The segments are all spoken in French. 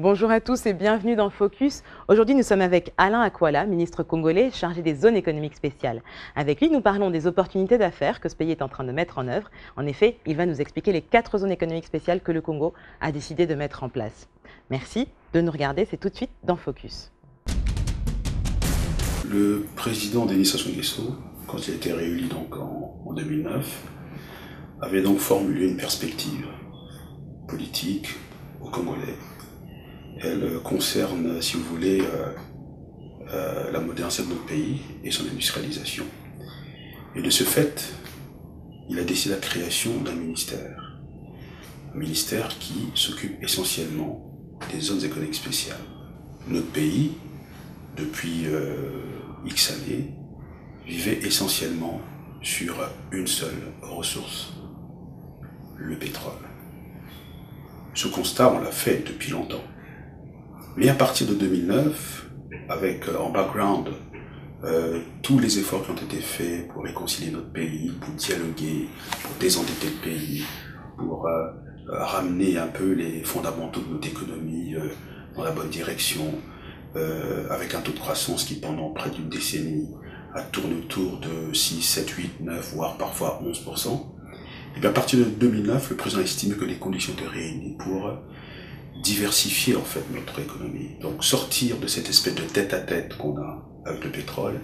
Bonjour à tous et bienvenue dans Focus. Aujourd'hui, nous sommes avec Alain Akwala, ministre congolais chargé des zones économiques spéciales. Avec lui, nous parlons des opportunités d'affaires que ce pays est en train de mettre en œuvre. En effet, il va nous expliquer les 4 zones économiques spéciales que le Congo a décidé de mettre en place. Merci de nous regarder, c'est tout de suite dans Focus. Le président Denis Sassou Nguesso, quand il a été réélu donc en 2009, avait donc formulé une perspective politique aux Congolais. Elle concerne, si vous voulez, la modernisation de notre pays et son industrialisation. Et de ce fait, il a décidé la création d'un ministère. Un ministère qui s'occupe essentiellement des zones économiques spéciales. Notre pays, depuis X années, vivait essentiellement sur une seule ressource, le pétrole. Ce constat, on l'a fait depuis longtemps. Mais à partir de 2009, avec en background tous les efforts qui ont été faits pour réconcilier notre pays, pour dialoguer, pour désendetter le pays, pour ramener un peu les fondamentaux de notre économie dans la bonne direction, avec un taux de croissance qui pendant près d'une décennie a tourné autour de 6, 7, 8, 9, voire parfois 11%. Et bien à partir de 2009, le président a estimé que les conditions étaient réunies pour diversifier en fait notre économie. Donc sortir de cette espèce de tête-à-tête qu'on a avec le pétrole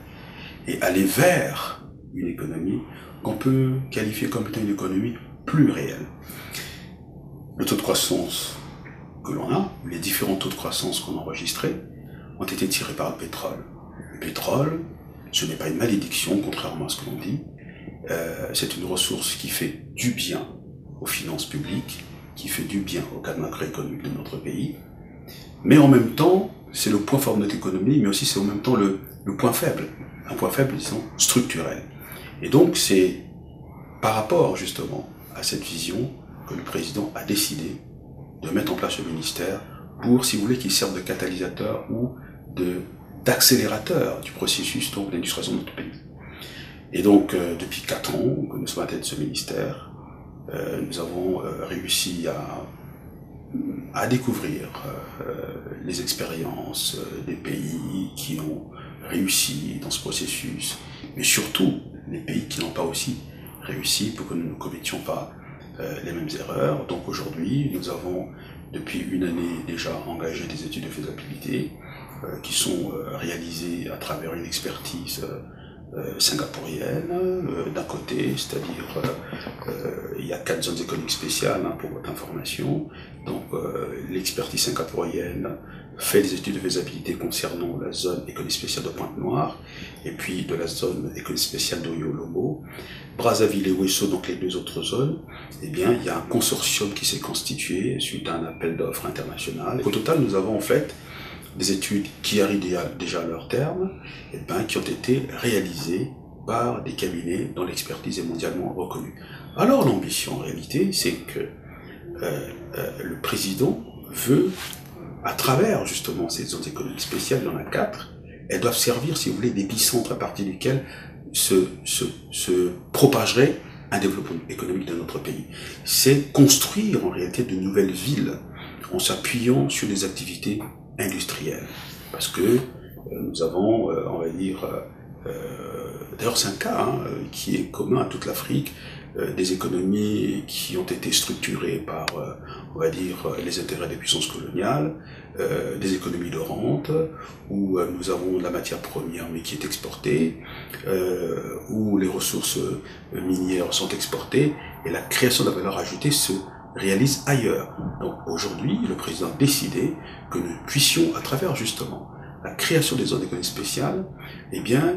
et aller vers une économie qu'on peut qualifier comme étant une économie plus réelle. Le taux de croissance que l'on a, les différents taux de croissance qu'on a enregistrés, ont été tirés par le pétrole. Le pétrole, ce n'est pas une malédiction, contrairement à ce que l'on dit. C'est une ressource qui fait du bien aux finances publiques, qui fait du bien au cadre macroéconomique de notre pays. Mais en même temps, c'est le point fort de notre économie, mais aussi c'est en même temps le point faible. Un point faible, disons, structurel. Et donc, c'est par rapport, justement, à cette vision que le président a décidé de mettre en place ce ministère pour, si vous voulez, qu'il serve de catalyseur ou d'accélérateur du processus d'industrialisation de notre pays. Et donc, depuis 4 ans que nous sommes à la tête de ce ministère, nous avons réussi à découvrir les expériences des pays qui ont réussi dans ce processus, mais surtout les pays qui n'ont pas aussi réussi pour que nous ne commettions pas les mêmes erreurs. Donc aujourd'hui, nous avons depuis une année déjà engagé des études de faisabilité qui sont réalisées à travers une expertise singapourienne d'un côté, c'est-à-dire il y a 4 zones économiques spéciales pour votre information. Donc l'expertise singapourienne fait des études de faisabilité concernant la zone économique spéciale de Pointe-Noire et puis de la zone économique spéciale d'Oyo-Lomo. Brazzaville et Ouesso, donc les 2 autres zones, eh bien il y a un consortium qui s'est constitué suite à un appel d'offres international. Au total, nous avons en fait des études qui arrivent déjà à leur terme, et qui ont été réalisées par des cabinets dont l'expertise est mondialement reconnue. Alors l'ambition en réalité, c'est que le président veut, à travers justement ces zones économiques spéciales, il y en a 4, elles doivent servir, si vous voulez, d'épicentres à partir desquels se propagerait un développement économique de notre pays. C'est construire en réalité de nouvelles villes en s'appuyant sur des activités industrielles. Parce que nous avons, on va dire, d'ailleurs c'est un cas qui est commun à toute l'Afrique, des économies qui ont été structurées par, on va dire, les intérêts des puissances coloniales, des économies de rente, où nous avons de la matière première mais qui est exportée, où les ressources minières sont exportées, et la création de la valeur ajoutée se réalise ailleurs. Donc aujourd'hui, le président a décidé que nous puissions, à travers justement la création des zones économiques spéciales, eh bien,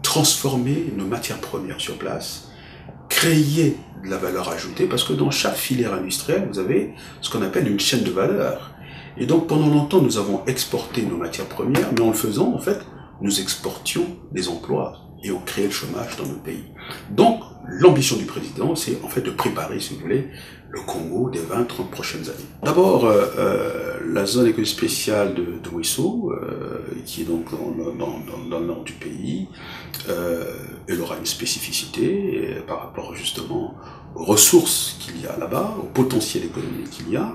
transformer nos matières premières sur place, créer de la valeur ajoutée, parce que dans chaque filière industrielle, vous avez ce qu'on appelle une chaîne de valeur. Et donc pendant longtemps, nous avons exporté nos matières premières, mais en le faisant, en fait, nous exportions des emplois et on créait le chômage dans notre pays. Donc, l'ambition du président, c'est en fait de préparer, si vous voulez, le Congo des 20-30 prochaines années. D'abord, la zone économique spéciale de Ouesso, qui est donc dans le nord du pays, elle aura une spécificité par rapport justement aux ressources qu'il y a là-bas, au potentiel économique qu'il y a.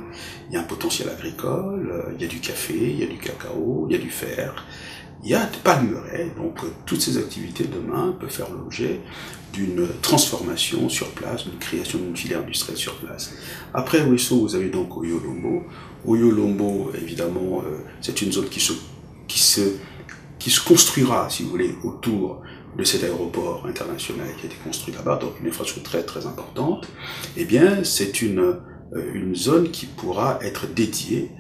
Il y a un potentiel agricole, il y a du café, il y a du cacao, il y a du fer, il y a des palmeraies, donc toutes ces activités demain peuvent faire l'objet d'une transformation sur place, d'une création d'une filière industrielle sur place. Après Ouesso, vous avez donc Oyo-Lombo. Oyo-Lombo, évidemment, c'est une zone qui se construira, si vous voulez, autour de cet aéroport international qui a été construit là-bas, donc une infrastructure très très importante. Eh bien, c'est une zone qui pourra être dédiée,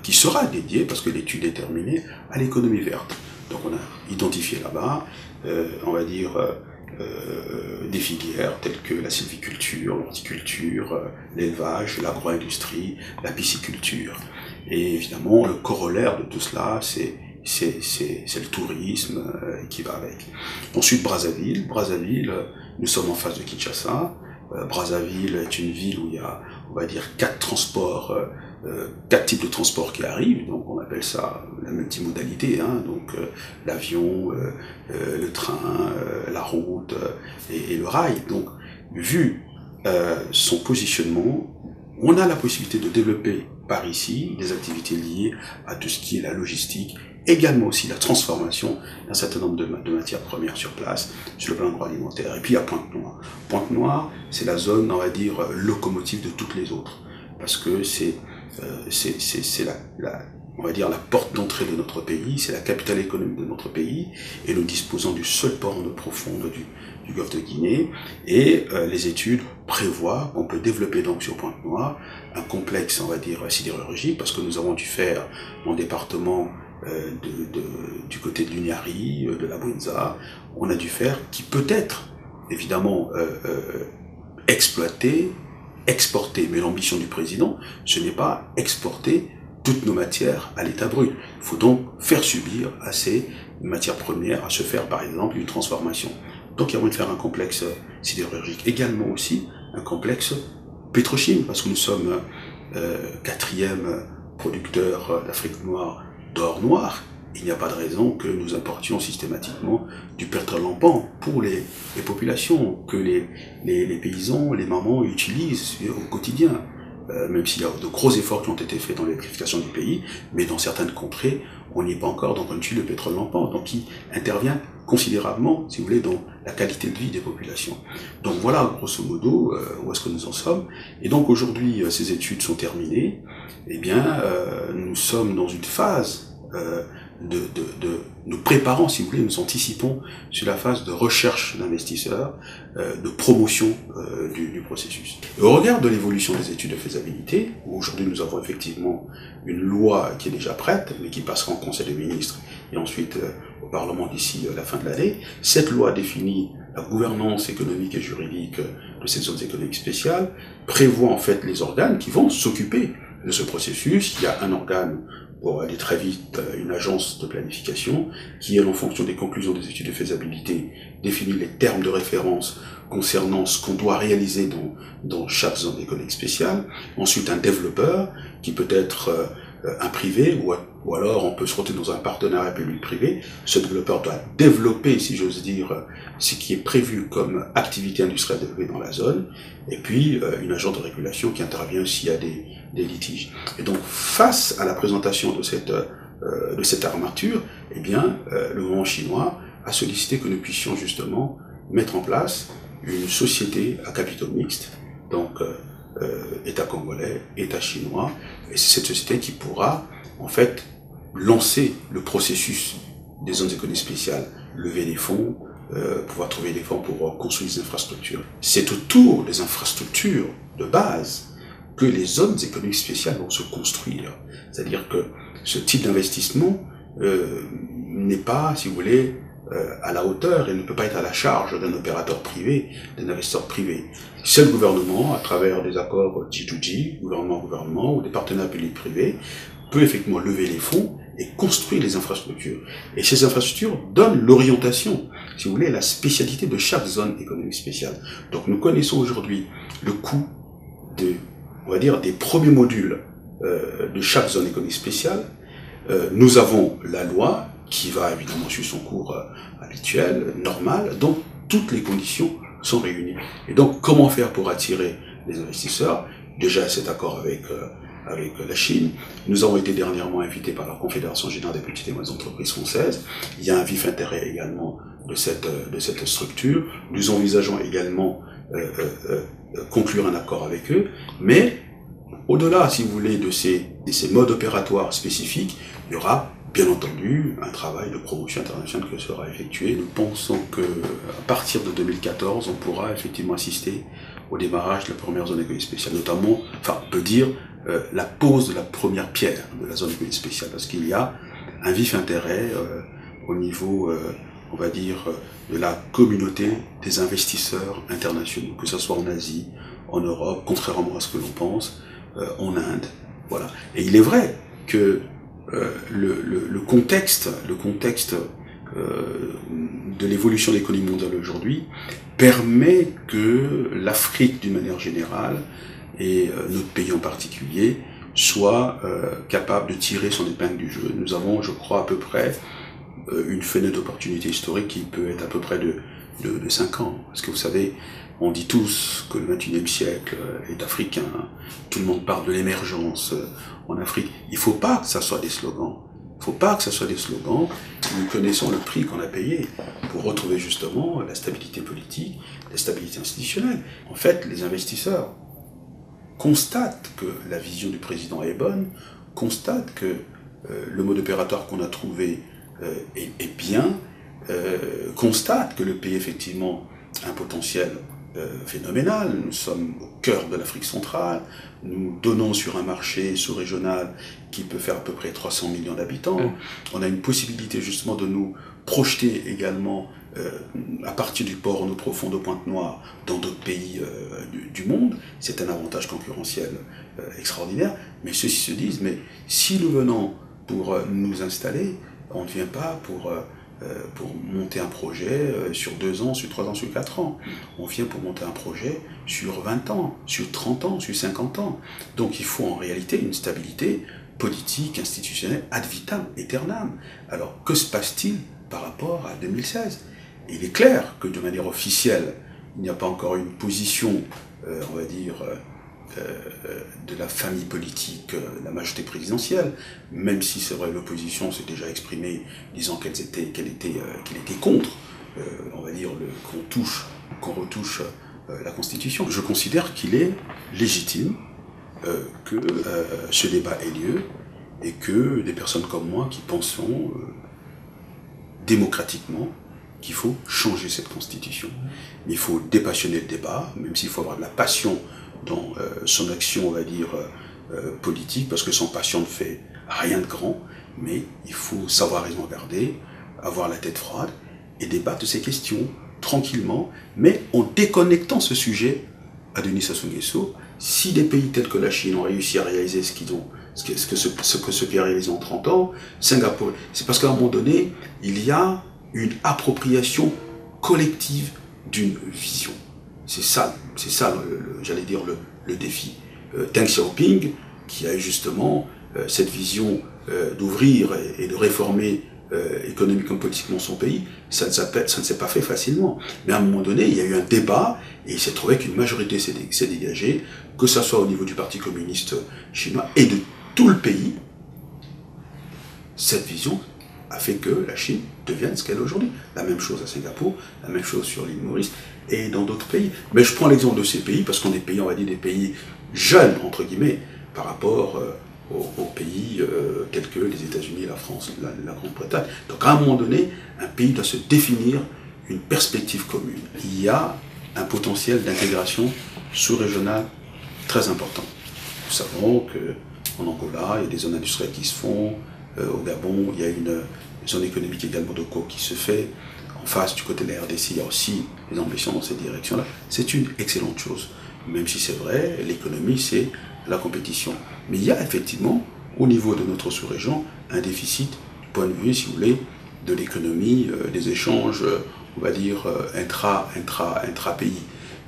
qui sera dédiée, parce que l'étude est terminée, à l'économie verte. Donc on a identifié là-bas, on va dire, des filières telles que la sylviculture, l'horticulture, l'élevage, l'agro-industrie, la pisciculture. Et évidemment, le corollaire de tout cela, c'est le tourisme qui va avec. Ensuite, Brazzaville. Brazzaville, nous sommes en face de Kinshasa. Brazzaville est une ville où il y a, on va dire, 4 types de transports qui arrivent, donc on appelle ça la multimodalité, hein, donc l'avion, le train, la route et le rail. Donc, vu son positionnement, on a la possibilité de développer par ici des activités liées à tout ce qui est la logistique, également aussi la transformation d'un certain nombre de matières premières sur place, sur le plan agroalimentaire. Et puis il y a Pointe-Noire. Pointe-Noire, c'est la zone, on va dire, locomotive de toutes les autres, parce que c'est on va dire la porte d'entrée de notre pays, c'est la capitale économique de notre pays, et nous disposons du seul port en eau profonde du golfe de Guinée, et les études prévoient qu'on peut développer donc sur Pointe-Noire un complexe, on va dire, sidérurgique, parce que nous avons dû faire mon département du côté de l'Uniari, de la Bouenza, on a dû faire, qui peut être évidemment exploité, exporter, mais l'ambition du président, ce n'est pas exporter toutes nos matières à l'état brut. Il faut donc faire subir à ces matières premières, à se faire par exemple une transformation. Donc il y a moyen de faire un complexe sidérurgique, également aussi un complexe pétrochimique, parce que nous sommes 4e producteur d'Afrique noire d'or noir. Il n'y a pas de raison que nous importions systématiquement du pétrole en pan pour les populations, que les paysans, les mamans utilisent au quotidien. Même s'il y a de gros efforts qui ont été faits dans l'électrification du pays, mais dans certaines contrées, on n'y est pas encore, donc on utilise le pétrole en pan, donc qui intervient considérablement, si vous voulez, dans la qualité de vie des populations. Donc voilà, grosso modo, où est-ce que nous en sommes. Et donc aujourd'hui, ces études sont terminées, eh bien, nous sommes dans une phase nous préparons, si vous voulez, nous anticipons sur la phase de recherche d'investisseurs, de promotion du processus. Et au regard de l'évolution des études de faisabilité, où aujourd'hui nous avons effectivement une loi qui est déjà prête, mais qui passera en Conseil des ministres et ensuite au Parlement d'ici la fin de l'année, cette loi définit la gouvernance économique et juridique de cette zone économique spéciale, prévoit en fait les organes qui vont s'occuper de ce processus. Il y a un organe, pour aller très vite, une agence de planification qui, elle, en fonction des conclusions des études de faisabilité, définit les termes de référence concernant ce qu'on doit réaliser dans chaque zone économique spéciale. Ensuite, un développeur qui peut être un privé, ou alors on peut se retrouver dans un partenariat public-privé. Ce développeur doit développer, si j'ose dire, ce qui est prévu comme activité industrielle développée dans la zone, et puis une agence de régulation qui intervient s'il y a des litiges. Et donc, face à la présentation de cette armature, eh bien, le gouvernement chinois a sollicité que nous puissions justement mettre en place une société à capitaux mixtes, donc État congolais, État chinois, et c'est cette société qui pourra, en fait, lancer le processus des zones économiques spéciales, lever les fonds, pouvoir trouver des fonds pour construire des infrastructures. C'est autour des infrastructures de base que les zones économiques spéciales vont se construire. C'est-à-dire que ce type d'investissement n'est pas, si vous voulez, à la hauteur et ne peut pas être à la charge d'un opérateur privé, d'un investisseur privé. C'est le gouvernement, à travers des accords G2G, gouvernement-gouvernement, ou des partenaires publics-privés, peut effectivement lever les fonds et construire les infrastructures. Et ces infrastructures donnent l'orientation, si vous voulez, la spécialité de chaque zone économique spéciale. Donc nous connaissons aujourd'hui le coût on va dire, des premiers modules de chaque zone économique spéciale. Nous avons la loi qui va évidemment suivre son cours habituel, normal, donc toutes les conditions sont réunies. Et donc comment faire pour attirer les investisseurs? Déjà cet accord avec la Chine. Nous avons été dernièrement invités par la Confédération générale des petites et moyennes entreprises françaises. Il y a un vif intérêt également de cette structure. Nous envisageons également conclure un accord avec eux, mais au-delà, si vous voulez, de ces modes opératoires spécifiques, il y aura bien entendu un travail de promotion internationale qui sera effectué. Nous pensons qu'à partir de 2014, on pourra effectivement assister au démarrage de la première zone économique spéciale, notamment, enfin, on peut dire, la pose de la première pierre de la zone économique spéciale, parce qu'il y a un vif intérêt au niveau, on va dire, de la communauté des investisseurs internationaux, que ce soit en Asie, en Europe, contrairement à ce que l'on pense, en Inde, voilà. Et il est vrai que le contexte de l'évolution de l'économie mondiale aujourd'hui permet que l'Afrique, d'une manière générale, et notre pays en particulier, soit capable de tirer son épingle du jeu. Nous avons, je crois, à peu près une fenêtre d'opportunité historique qui peut être à peu près de 5 ans. Parce que vous savez, on dit tous que le XXIe siècle est africain, tout le monde parle de l'émergence en Afrique. Il ne faut pas que ça soit des slogans. Il ne faut pas que ça soit des slogans. Nous connaissons le prix qu'on a payé pour retrouver justement la stabilité politique, la stabilité institutionnelle. En fait, les investisseurs constatent que la vision du président est bonne, constatent que le mode opératoire qu'on a trouvé est bien, constatent que le pays effectivement a un potentiel phénoménal. Nous sommes au cœur de l'Afrique centrale, nous donnons sur un marché sous-régional qui peut faire à peu près 300 millions d'habitants. On a une possibilité justement de nous projeter également à partir du port en eau profonde de Pointe-Noire dans d'autres pays du monde. C'est un avantage concurrentiel extraordinaire, mais ceux-ci se disent, mais si nous venons pour nous installer, on ne vient pas pour monter un projet sur 2 ans, sur 3 ans, sur 4 ans. On vient pour monter un projet sur 20 ans, sur 30 ans, sur 50 ans. Donc il faut en réalité une stabilité politique, institutionnelle, ad vitam aeternam. Alors que se passe-t-il par rapport à 2016 ? Il est clair que de manière officielle, il n'y a pas encore une position, on va dire, de la famille politique, la majorité présidentielle, même si c'est vrai l'opposition s'est déjà exprimée disant qu'elle était contre, on va dire, qu'on retouche la Constitution. Je considère qu'il est légitime que ce débat ait lieu et que des personnes comme moi qui pensons démocratiquement qu'il faut changer cette Constitution. Mais il faut dépassionner le débat, même s'il faut avoir de la passion dans son action, on va dire, politique, parce que sans passion ne fait rien de grand, mais il faut savoir raison garder, avoir la tête froide et débattre de ces questions tranquillement, mais en déconnectant ce sujet à Denis Sassou Nguesso. Si des pays tels que la Chine ont réussi à réaliser ce que ce pays a réalisé en 30 ans, Singapour, c'est parce qu'à un moment donné, il y a une appropriation collective d'une vision. C'est ça, j'allais dire, le défi. Deng Xiaoping, qui a eu justement cette vision d'ouvrir et de réformer économiquement, politiquement son pays, ça ne s'est pas fait facilement. Mais à un moment donné, il y a eu un débat et il s'est trouvé qu'une majorité s'est dégagée, que ce soit au niveau du Parti communiste chinois et de tout le pays. Cette vision a fait que la Chine devienne ce qu'elle est aujourd'hui. La même chose à Singapour, la même chose sur l'île Maurice et dans d'autres pays. Mais je prends l'exemple de ces pays parce qu'on est pays, on va dire, des pays jeunes, entre guillemets, par rapport aux pays tels que les États-Unis, la France, la Grande-Bretagne. Donc à un moment donné, un pays doit se définir une perspective commune. Il y a un potentiel d'intégration sous-régionale très important. Nous savons qu'en Angola, il y a des zones industrielles qui se font. Au Gabon, il y a une zone économique également de co qui se fait. En face, du côté de la RDC, il y a aussi des ambitions dans cette direction-là. C'est une excellente chose. Même si c'est vrai, l'économie, c'est la compétition. Mais il y a effectivement, au niveau de notre sous-région, un déficit du point de vue, si vous voulez, de l'économie, des échanges, on va dire, intra-pays.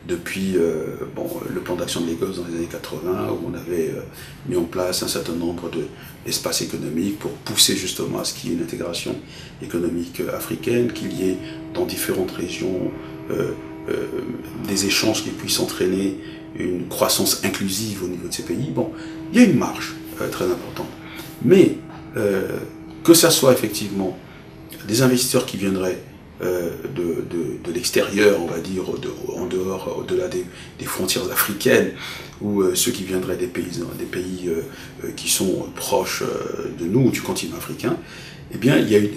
Depuis le plan d'action de Lagos dans les années 80, où on avait mis en place un certain nombre d'espaces économiques pour pousser justement à ce qu'il y ait une intégration économique africaine, qu'il y ait dans différentes régions des échanges qui puissent entraîner une croissance inclusive au niveau de ces pays. Bon, il y a une marge très importante. Mais que ça soit effectivement des investisseurs qui viendraient de l'extérieur, on va dire, en dehors, au-delà des frontières africaines, ou ceux qui viendraient des pays qui sont proches de nous, du continent africain, eh bien, il y a eu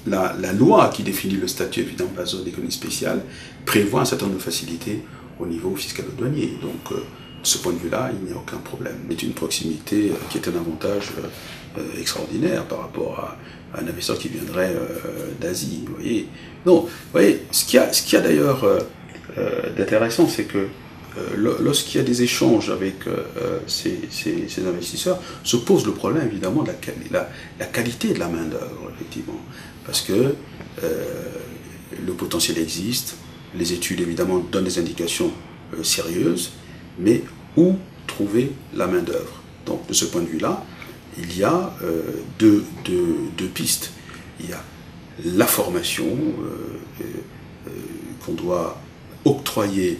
la loi qui définit le statut évidemment de la zone d'économie spéciale prévoit un certain nombre de facilités au niveau fiscal et douanier. Donc, de ce point de vue-là, il n'y a aucun problème. C'est une proximité qui est un avantage extraordinaire par rapport à un investisseur qui viendrait d'Asie. Vous voyez. Non, vous voyez, ce qu'il y a d'ailleurs d'intéressant, c'est que lorsqu'il y a des échanges avec ces investisseurs, se pose le problème évidemment de la qualité de la main-d'œuvre, effectivement. Parce que le potentiel existe, les études évidemment donnent des indications sérieuses, mais où trouver la main-d'œuvre? Donc de ce point de vue-là, il y a deux pistes. Il y a la formation qu'on doit octroyer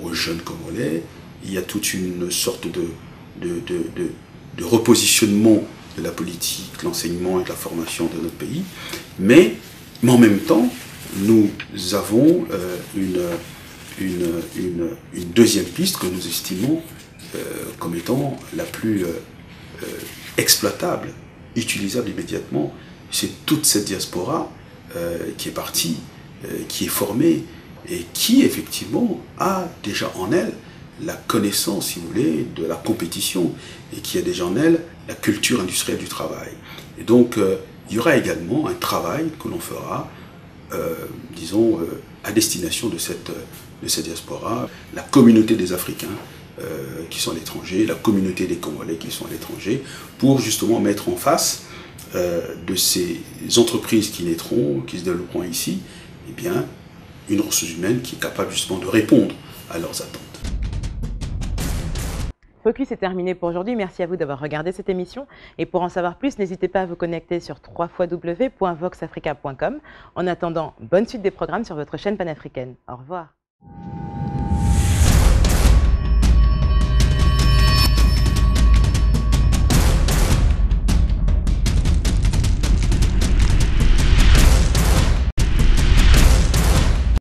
aux jeunes Congolais. Il y a toute une sorte de repositionnement de la politique, l'enseignement et de la formation de notre pays. Mais en même temps, nous avons une deuxième piste que nous estimons comme étant la plus exploitable, utilisable immédiatement. C'est toute cette diaspora qui est partie, qui est formée et qui effectivement a déjà en elle la connaissance, si vous voulez, de la compétition et qui a déjà en elle la culture industrielle du travail. Et donc il y aura également un travail que l'on fera, disons, à destination de cette diaspora, la communauté des Africains qui sont à l'étranger, la communauté des Congolais qui sont à l'étranger, pour justement mettre en face de ces entreprises qui naîtront, qui se développeront ici, eh bien, une ressource humaine qui est capable justement de répondre à leurs attentes. Focus est terminé pour aujourd'hui. Merci à vous d'avoir regardé cette émission. Et pour en savoir plus, n'hésitez pas à vous connecter sur www.voxafrica.com. En attendant, bonne suite des programmes sur votre chaîne panafricaine. Au revoir.